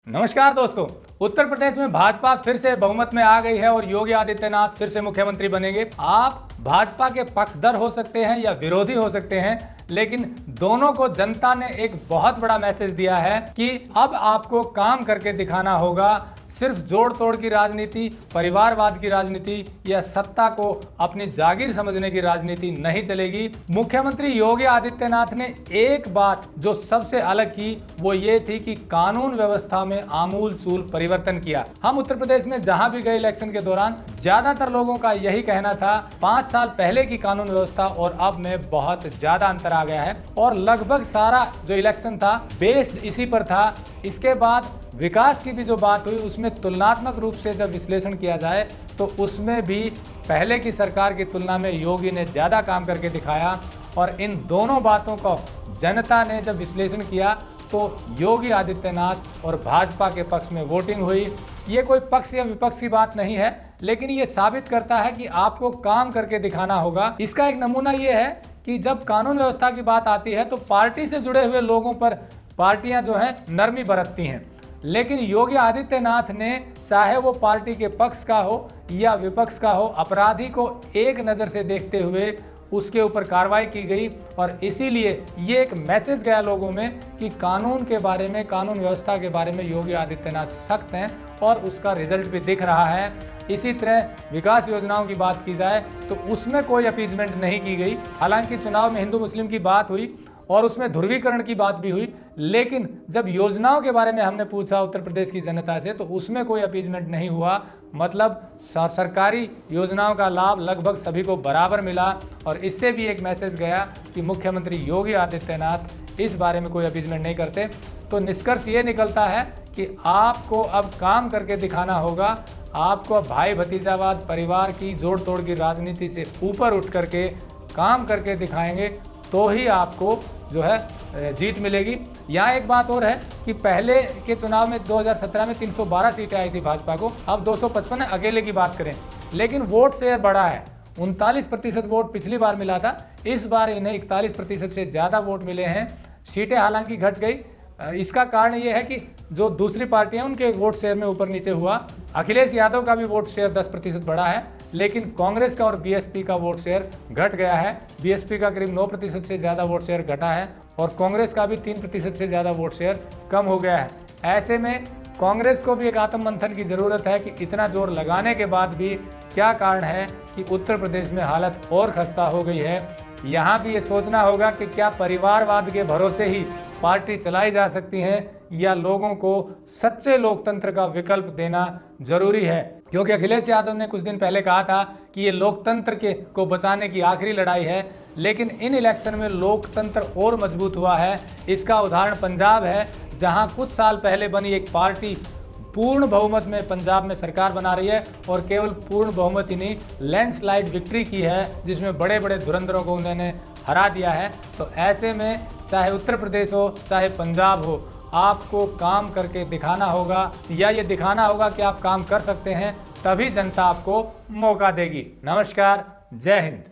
नमस्कार दोस्तों। उत्तर प्रदेश में भाजपा फिर से बहुमत में आ गई है और योगी आदित्यनाथ फिर से मुख्यमंत्री बनेंगे। आप भाजपा के पक्षधर हो सकते हैं या विरोधी हो सकते हैं, लेकिन दोनों को जनता ने एक बहुत बड़ा मैसेज दिया है कि अब आपको काम करके दिखाना होगा। सिर्फ जोड़ तोड़ की राजनीति, परिवारवाद की राजनीति या सत्ता को अपनी जागीर समझने की राजनीति नहीं चलेगी। मुख्यमंत्री योगी आदित्यनाथ ने एक बात जो सबसे अलग की वो ये थी कि कानून व्यवस्था में आमूल चूल परिवर्तन किया। हम उत्तर प्रदेश में जहां भी गए इलेक्शन के दौरान ज्यादातर लोगों का यही कहना था 5 साल पहले की कानून व्यवस्था और अब में बहुत ज्यादा अंतर आ गया है और लगभग सारा जो इलेक्शन था बेस्ड इसी पर था। इसके बाद विकास की भी जो बात हुई उसमें तुलनात्मक रूप से जब विश्लेषण किया जाए तो उसमें भी पहले की सरकार की तुलना में योगी ने ज़्यादा काम करके दिखाया। और इन दोनों बातों को जनता ने जब विश्लेषण किया तो योगी आदित्यनाथ और भाजपा के पक्ष में वोटिंग हुई। ये कोई पक्ष या विपक्ष की बात नहीं है, लेकिन ये साबित करता है कि आपको काम करके दिखाना होगा। इसका एक नमूना ये है कि जब कानून व्यवस्था की बात आती है तो पार्टी से जुड़े हुए लोगों पर पार्टियां जो हैं नरमी बरतती हैं, लेकिन योगी आदित्यनाथ ने चाहे वो पार्टी के पक्ष का हो या विपक्ष का हो, अपराधी को एक नज़र से देखते हुए उसके ऊपर कार्रवाई की गई। और इसीलिए ये एक मैसेज गया लोगों में कि कानून के बारे में, कानून व्यवस्था के बारे में योगी आदित्यनाथ सख्त हैं और उसका रिजल्ट भी दिख रहा है। इसी तरह विकास योजनाओं की बात की जाए तो उसमें कोई अपीजमेंट नहीं की गई। हालांकि चुनाव में हिंदू मुस्लिम की बात हुई और उसमें ध्रुवीकरण की बात भी हुई, लेकिन जब योजनाओं के बारे में हमने पूछा उत्तर प्रदेश की जनता से तो उसमें कोई अपीजमेंट नहीं हुआ। मतलब सरकारी योजनाओं का लाभ लगभग सभी को बराबर मिला। और इससे भी एक मैसेज गया कि मुख्यमंत्री योगी आदित्यनाथ इस बारे में कोई अपीजमेंट नहीं करते। तो निष्कर्ष ये निकलता है कि आपको अब काम करके दिखाना होगा। आपको भाई भतीजावाद, परिवार की जोड़ तोड़ की राजनीति से ऊपर उठ करके काम करके दिखाएंगे तो ही आपको जो है जीत मिलेगी। यहाँ एक बात और है कि पहले के चुनाव में 2017 में 312 सीटें आई थी भाजपा को, अब 255 अकेले की बात करें, लेकिन वोट शेयर बढ़ा है। 39% वोट पिछली बार मिला था, इस बार इन्हें 41% से ज़्यादा वोट मिले हैं। सीटें हालांकि घट गई, इसका कारण ये है कि जो दूसरी पार्टियां उनके वोट शेयर में ऊपर नीचे हुआ। अखिलेश यादव का भी वोट शेयर 10% बढ़ा है, लेकिन कांग्रेस का और बीएसपी का वोट शेयर घट गया है। बीएसपी का करीब 9% से ज़्यादा वोट शेयर घटा है और कांग्रेस का भी 3% से ज़्यादा वोट शेयर कम हो गया है। ऐसे में कांग्रेस को भी एक आत्ममंथन की ज़रूरत है कि इतना जोर लगाने के बाद भी क्या कारण है कि उत्तर प्रदेश में हालत और खस्ता हो गई है। यहाँ भी ये सोचना होगा कि क्या परिवारवाद के भरोसे ही पार्टी चलाई जा सकती है या लोगों को सच्चे लोकतंत्र का विकल्प देना जरूरी है। क्योंकि अखिलेश यादव ने कुछ दिन पहले कहा था कि ये लोकतंत्र को बचाने की आखिरी लड़ाई है, लेकिन इन इलेक्शन में लोकतंत्र और मजबूत हुआ है। इसका उदाहरण पंजाब है, जहां कुछ साल पहले बनी एक पार्टी पूर्ण बहुमत में पंजाब में सरकार बना रही है और केवल पूर्ण बहुमत ही नहीं, लैंडस्लाइड विक्ट्री की है, जिसमें बड़े बड़े धुरंधरों को उन्होंने हरा दिया है। तो ऐसे में चाहे उत्तर प्रदेश हो चाहे पंजाब हो, आपको काम करके दिखाना होगा या ये दिखाना होगा कि आप काम कर सकते हैं, तभी जनता आपको मौका देगी। नमस्कार, जय हिंद।